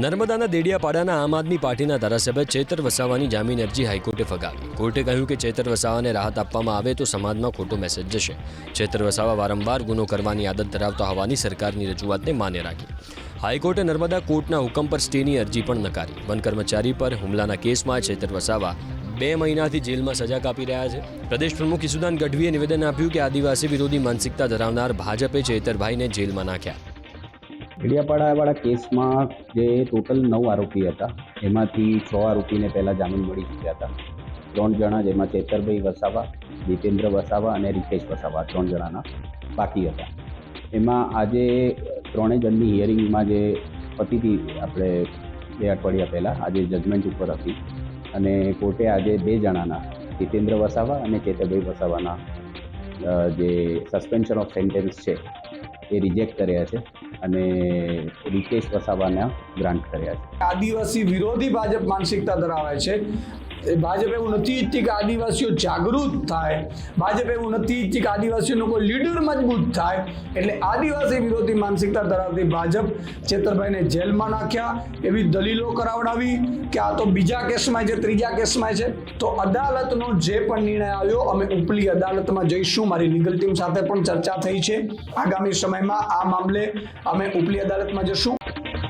નર્મદાના દેડિયાપાડાના આમ આદમી પાર્ટીના ધારાસભ્ય ચેતર વસાવાની જામીન અરજી હાઈકોર્ટે ફગાવી. કોર્ટે કહ્યું કે ચેતર વસાવાને રાહત આપવામાં આવે તો સમાજમાં ખોટો મેસેજ જશે. ચેતર વસાવા વારંવાર ગુનો કરવાની આદત ધરાવતા હોવાની સરકારની રજૂઆતને માન્ય રાખી. હાઈકોર્ટે નર્મદા કોર્ટના હુકમ પર સ્ટેની અરજી પણ નકારી. વન કર્મચારી પર હુમલાના કેસમાં ચેતર વસાવા 2 મહિનાથી જેલમાં સજા કાપી રહ્યા છે. પ્રદેશ પ્રમુખ ઈસુદાન ગઢવીએ નિવેદન આપ્યું કે આદિવાસી વિરોધી માનસિકતા ધરાવનાર ભાજપે ચેતરભાઈને જેલમાં નાખ્યા. દેડિયાપાડાવાળા કેસમાં જે ટોટલ 9 આરોપી હતા એમાંથી 6 આરોપીને પહેલાં જામીન મળી ચૂક્યા હતા. 3 જણા જેમાં ચેતરભાઈ વસાવા, જીતેન્દ્ર વસાવા અને રિતેશ વસાવા 3 જણાના બાકી હતા. એમાં આજે 3 જણની હિયરિંગમાં જે પતી હતી આપણે 2 અઠવાડિયા પહેલાં આજે જજમેન્ટ ઉપર હતી અને કોર્ટે આજે 2 જણાના જીતેન્દ્ર વસાવા અને ચેતરભાઈ વસાવાના જે સસ્પેન્શન ઓફ સેન્ટેન્સ છે એ રિજેક્ટ કર્યા છે અને રિતેશ વસાવાના ગ્રાન્ટ કર્યા છે. આદિવાસી વિરોધી ભાજપ માનસિકતા ધરાવે છે. ભાજપ એવું નથી ઈચ્છતી કે આદિવાસીઓ જાગૃત થાય. ભાજપ એવું નથી ઈચ્છતી કે આદિવાસીઓનો કોઈ લીડર મજબૂત થાય. એટલે આદિવાસી વિરોધી માનસિકતા ધરાવતી ભાજપ ચેતરભાઈને જેલમાં નાખ્યા એવી દલીલો કરાવડાવી કે આ તો બીજા કેસમાં છે, ત્રીજા કેસમાં છે. તો અદાલતનો જે પણ નિર્ણય આવ્યો અમે ઉપલી અદાલતમાં જઈશું. મારી લીગલ ટીમ સાથે પણ ચર્ચા થઈ છે. આગામી સમયમાં આ મામલે અમે ઉપલી અદાલતમાં જશું.